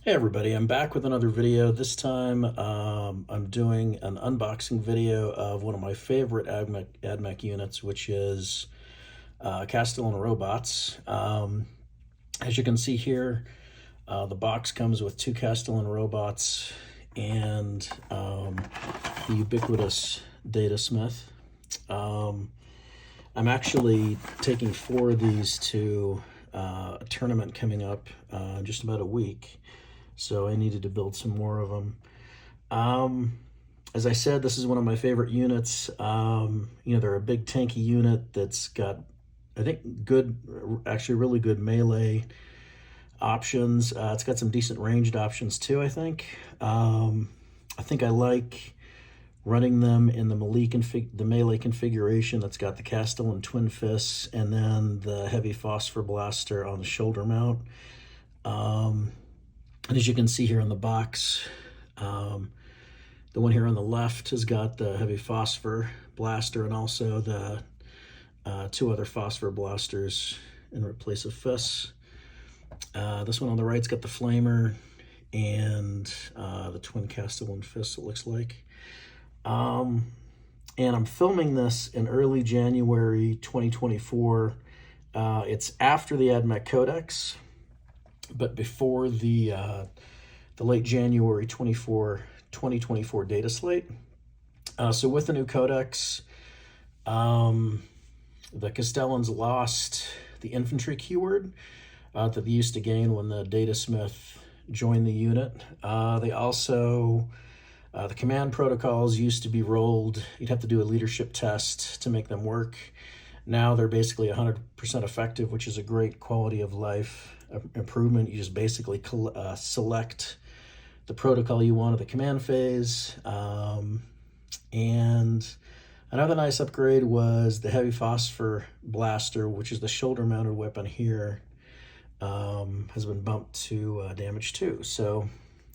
Hey everybody, I'm back with another video. This time I'm doing an unboxing video of one of my favorite AdMech units, which is Kastelan Robots. As you can see here, the box comes with two Kastelan Robots and the ubiquitous Datasmith. I'm actually taking 4 of these to a tournament coming up in just about a week. So I needed to build some more of them. As I said, this is one of my favorite units. They're a big tanky unit that's got, I think, actually really good melee options. It's got some decent ranged options too, I think. I think I like running them in the melee configuration that's got the Kastelan twin fists and then the heavy phosphor blaster on the shoulder mount. And as you can see here on the box, the one here on the left has got the heavy phosphor blaster and also the 2 other phosphor blasters in place of fists. This one on the right's got the flamer and the twin Kastelan fists, it looks like. And I'm filming this in early January 2024. It's after the AdMech codex, but before the late January 2024 data slate. So with the new codex, the Kastelans lost the infantry keyword that they used to gain when the Datasmith joined the unit. They also, the command protocols used to be rolled. You'd have to do a leadership test to make them work. Now they're basically 100% effective, which is a great quality of life improvement. You just basically select the protocol you want at the command phase. And another nice upgrade was the heavy phosphor blaster, which is the shoulder mounted weapon here, has been bumped to damage 2. So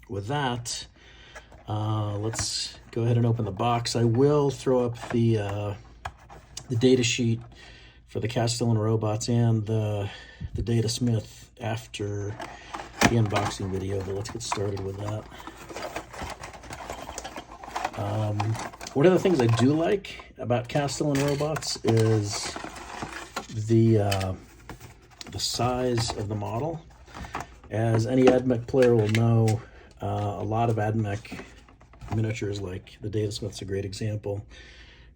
with that, let's go ahead and open the box. I will throw up the data sheet for the Kastelan Robots and the Datasmith after the unboxing video, but let's get started with that. One of the things I do like about Kastelan Robots is the size of the model. As any AdMech player will know, a lot of AdMech miniatures, like the Datasmith's a great example.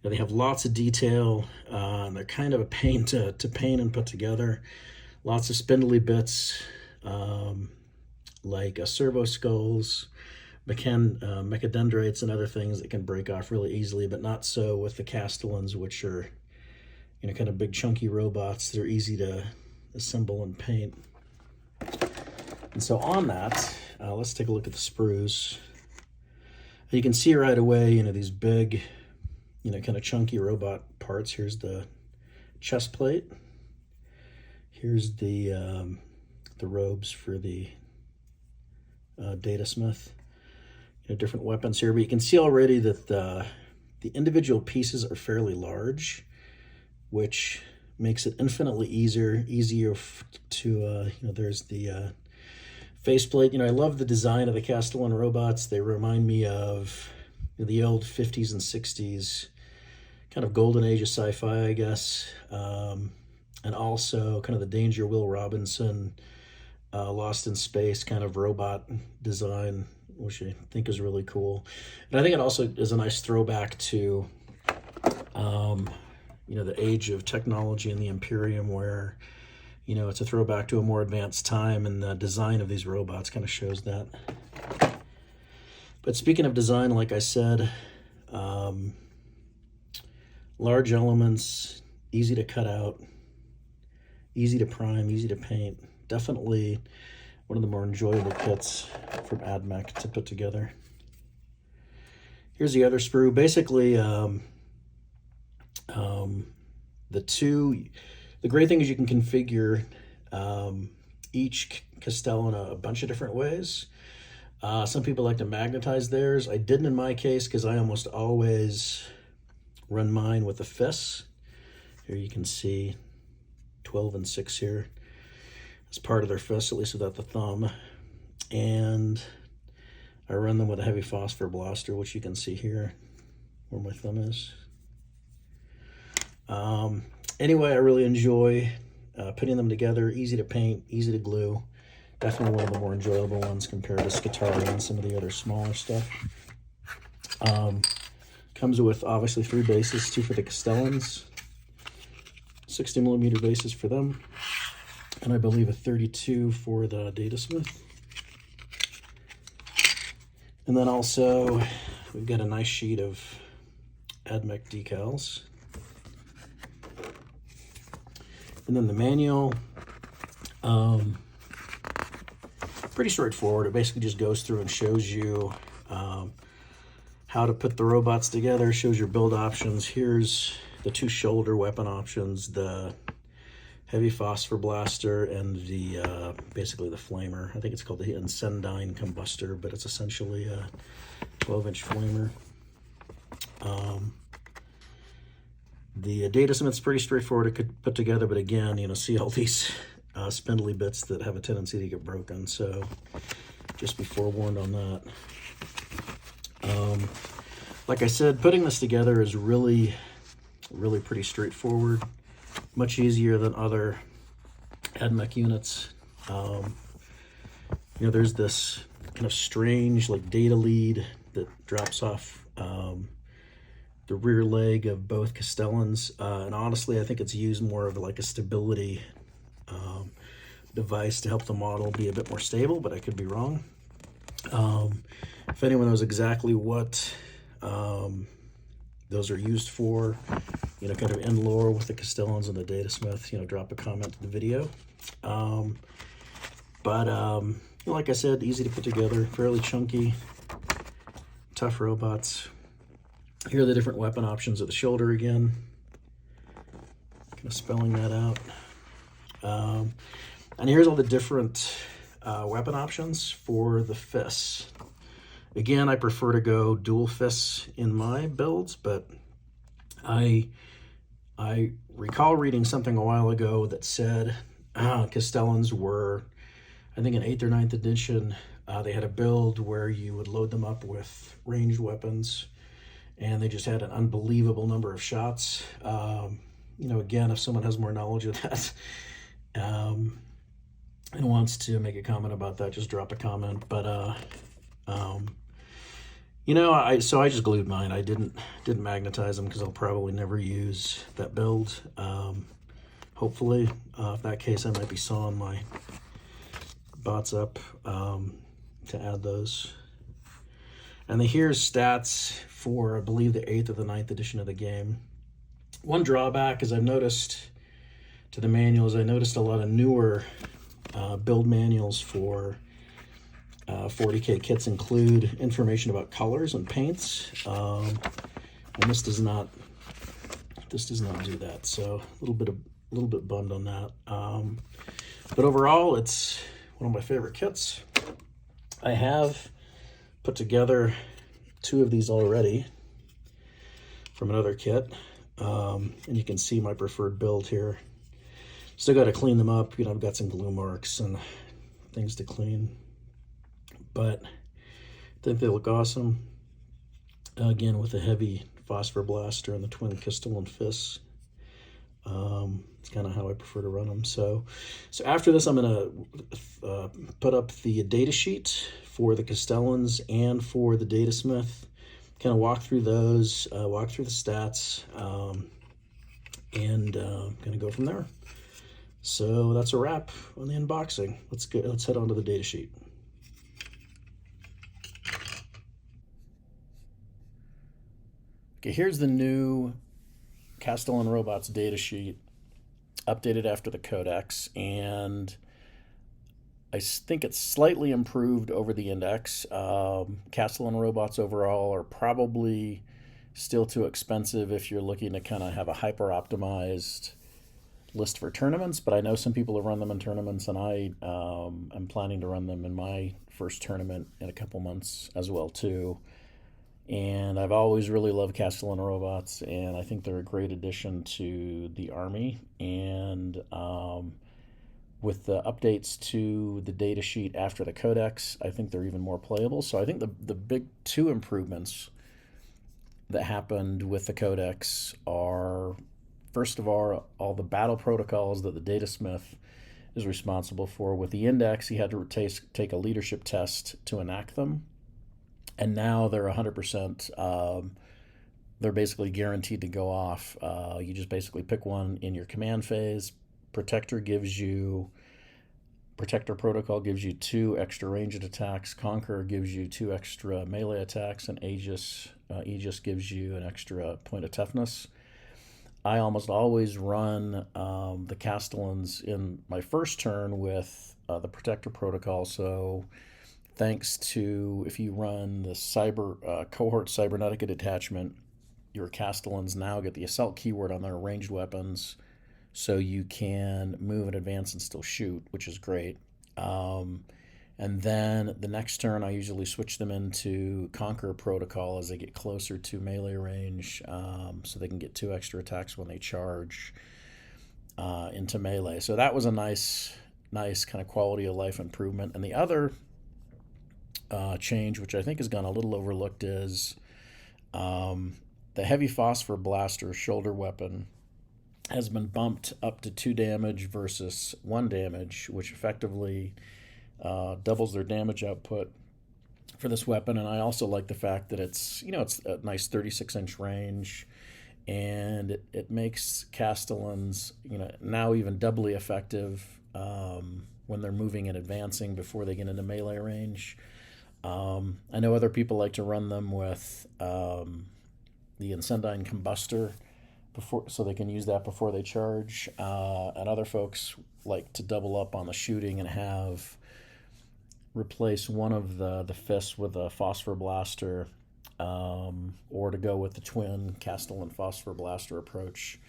They have lots of detail, and they're kind of a pain to paint and put together. Lots of spindly bits, like servo skulls, mechadendrites, and other things that can break off really easily, but not so with the Kastelans, which are kind of big chunky robots. They're easy to assemble and paint. And so on that, let's take a look at the sprues. You can see right away, these big, kind of chunky robot parts. Here's the chest plate. Here's the robes for the Datasmith. Different weapons here, but you can see already that the individual pieces are fairly large, which makes it infinitely easier to, there's the faceplate. I love the design of the Kastelan Robots. They remind me of the old 50s and 60s, kind of golden age of sci-fi, I guess. And also kind of the Danger Will Robinson, Lost in Space kind of robot design, which I think is really cool. And I think it also is a nice throwback to, the age of technology in the Imperium, where, it's a throwback to a more advanced time, and the design of these robots kind of shows that. But speaking of design, like I said, large elements, easy to cut out, easy to prime, easy to paint. Definitely one of the more enjoyable kits from AdMech to put together. Here's the other sprue. Basically, the great thing is you can configure each Kastelan a bunch of different ways. Some people like to magnetize theirs. I didn't in my case because I almost always run mine with the fists. Here you can see 12 and 6 here as part of their fist, at least without the thumb. and I run them with a heavy phosphor blaster, which you can see here where my thumb is. Anyway, I really enjoy putting them together. Easy to paint, easy to glue. Definitely one of the more enjoyable ones compared to Scutari and some of the other smaller stuff. Comes with obviously 3 bases, 2 for the Kastelans, 60mm bases for them, and I believe a 32 for the Datasmith. And then also we've got a nice sheet of AdMech decals. And then the manual, pretty straightforward. It basically just goes through and shows you how to put the robots together, shows your build options. Here's the 2 shoulder weapon options, the heavy phosphor blaster and the basically the flamer. I think it's called the Incendine Combustor, but it's essentially a 12-inch flamer. The Datasmith's pretty straightforward to put together, but again, you know, see all these spindly bits that have a tendency to get broken, so just be forewarned on that. Like I said, putting this together is really pretty straightforward, much easier than other AdMech units. You know, there's this kind of strange like data lead that drops off the rear leg of both Kastelans, and honestly I think it's used more of like a stability device to help the model be a bit more stable, but I could be wrong. If anyone knows exactly what those are used for, you know, kind of in lore with the Kastelans and the Datasmith, you know, drop a comment to the video. You know, like I said, easy to put together, fairly chunky, tough robots. Here are the different weapon options at the shoulder again. Kind of spelling that out. And here's all the different weapon options for the fists. Again, I prefer to go dual fists in my builds, but I recall reading something a while ago that said Kastelans were, I think in 8th or 9th edition, they had a build where you would load them up with ranged weapons, and they just had an unbelievable number of shots. You know, again, if someone has more knowledge of that and wants to make a comment about that, just drop a comment. But you know, I just glued mine. I didn't magnetize them because I'll probably never use that build. Hopefully, if that case, I might be sawing my bots up to add those. And here's stats for, I believe, the 8th or the 9th edition of the game. One drawback is I've noticed to the manuals, I noticed a lot of newer build manuals for 40K kits include information about colors and paints, and this does not do that. So a little bit bummed on that. But overall, it's one of my favorite kits. I have put together 2 of these already from another kit, and you can see my preferred build here. Still got to clean them up. You know, I've got some glue marks and things to clean, but I think they look awesome. Again, with a heavy phosphor blaster and the twin Kastelan fists. It's kind of how I prefer to run them. So after this, I'm going to put up the data sheet for the Kastelans and for the Datasmith. Kind of walk through those, walk through the stats, and going to go from there. So that's a wrap on the unboxing. Let's head on to the data sheet. Okay, here's the new Kastelan Robots data sheet, updated after the codex, and I think it's slightly improved over the index. Kastelan Robots overall are probably still too expensive if you're looking to kind of have a hyper-optimized list for tournaments, but I know some people have run them in tournaments, and I am planning to run them in my first tournament in a couple months as well too. And I've always really loved Kastelan Robots, and I think they're a great addition to the army. And with the updates to the datasheet after the codex, I think they're even more playable. So I think the big two improvements that happened with the codex are, first of all the battle protocols that the Datasmith is responsible for. With the index, he had to take a leadership test to enact them, and now they're 100%. They're basically guaranteed to go off. You just basically pick one in your command phase. Protector protocol gives you 2 extra ranged attacks. Conqueror gives you 2 extra melee attacks, and Aegis gives you an extra point of toughness. I almost always run the Castellans in my first turn with the Protector protocol. So thanks to, if you run the cohort Cybernetica detachment, your Castellans now get the assault keyword on their ranged weapons, so you can move and advance and still shoot, which is great. And then the next turn, I usually switch them into Conqueror protocol as they get closer to melee range, so they can get 2 extra attacks when they charge into melee. So that was a nice kind of quality of life improvement. And the other change, which I think has gone a little overlooked, is the heavy phosphor blaster shoulder weapon has been bumped up to 2 damage versus 1 damage, which effectively doubles their damage output for this weapon. And I also like the fact that it's a nice 36-inch range, and it makes Castellans now even doubly effective when they're moving and advancing before they get into melee range. I know other people like to run them with the Incendine Combustor so they can use that before they charge, and other folks like to double up on the shooting and replace one of the fists with a Phosphor Blaster, or to go with the twin Castellan Phosphor Blaster approach.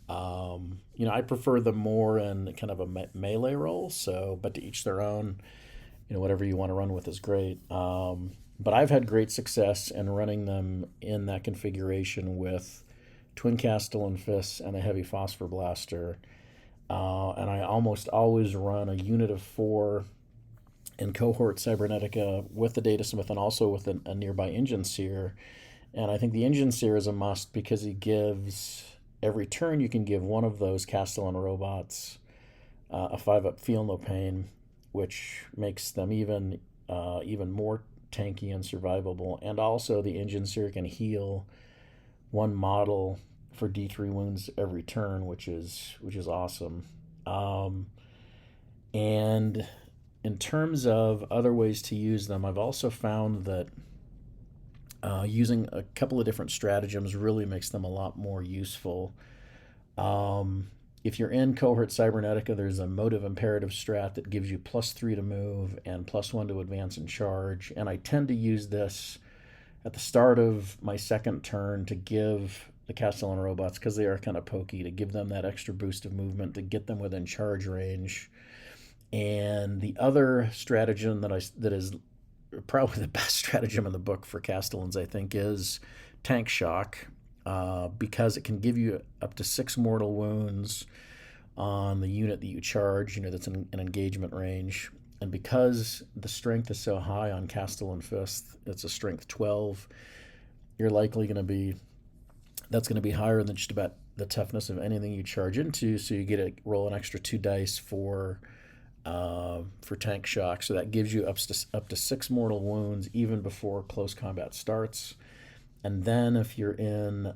I prefer them more in kind of a melee role, but to each their own. Whatever you want to run with is great. But I've had great success in running them in that configuration with twin Castellan fists and a heavy Phosphor Blaster. And I almost always run a unit of 4 in cohort Cybernetica with the Datasmith and also with a nearby Engine Seer. And I think the Engine Seer is a must because he gives, every turn you can give one of those Kastelan Robots a 5-up Feel No Pain, which makes them even more tanky and survivable. And also the Engine Seer can heal 1 model for D3 wounds every turn, which is awesome. And in terms of other ways to use them, I've also found that using a couple of different stratagems really makes them a lot more useful. If you're in cohort Cybernetica, there's a motive imperative strat that gives you +3 to move and +1 to advance and charge. And I tend to use this at the start of my second turn to give the Kastelan Robots, because they are kind of pokey, to give them that extra boost of movement to get them within charge range. And the other stratagem that is probably the best stratagem in the book for Castellans, I think, is Tank Shock, because it can give you up to 6 mortal wounds on the unit that you charge, that's in engagement range. And because the strength is so high on Kastelan Fist, it's a strength 12, you're likely that's going to be higher than just about the toughness of anything you charge into, so you get to roll an extra 2 dice for Tank Shock. So that gives you up to 6 mortal wounds even before close combat starts. And then if you're in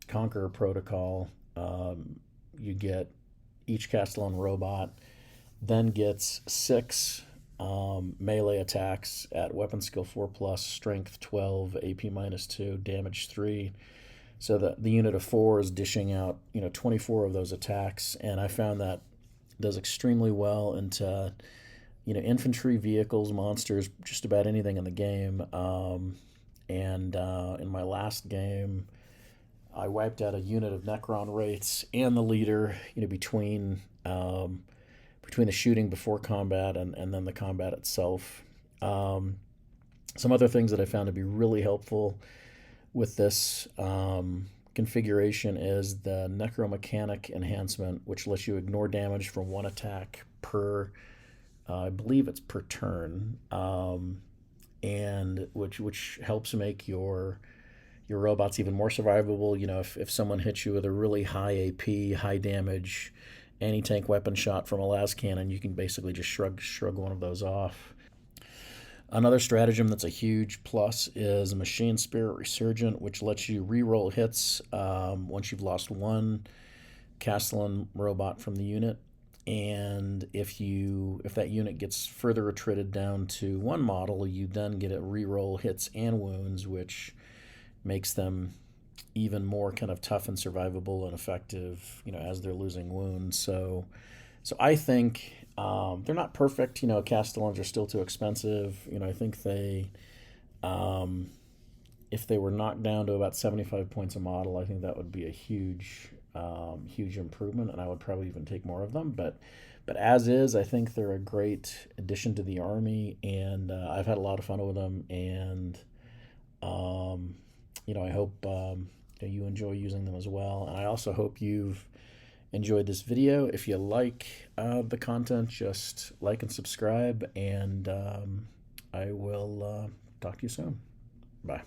Conqueror Protocol, you get each Kastelan Robot then gets 6 melee attacks at weapon skill 4+, strength 12, AP -2, damage 3. So the unit of 4 is dishing out 24 of those attacks, and I found that does extremely well into infantry, vehicles, monsters, just about anything in the game. And in my last game, I wiped out a unit of Necron Wraiths and the leader, between the shooting before combat and then the combat itself. Some other things that I found to be really helpful with this configuration is the Necromechanic enhancement, which lets you ignore damage from one attack per, I believe it's per turn, and which helps make your robots even more survivable. You know, if someone hits you with a really high AP, high damage anti-tank weapon shot from a las cannon, you can basically just shrug one of those off. Another stratagem that's a huge plus is Machine Spirit Resurgent, which lets you re-roll hits once you've lost one Kastelan robot from the unit. And if that unit gets further retreated down to one model, you then get a re-roll hits and wounds, which makes them even more kind of tough and survivable and effective, you know, as they're losing wounds. So I think they're not perfect. You know, Castellans are still too expensive. You know, I think they, if they were knocked down to about 75 points a model, I think that would be a huge improvement, and I would probably even take more of them. But as is, I think they're a great addition to the army, and I've had a lot of fun with them. And you know, I hope you enjoy using them as well. And I also hope you've enjoyed this video. If you like the content, just like and subscribe, and I will talk to you soon. Bye.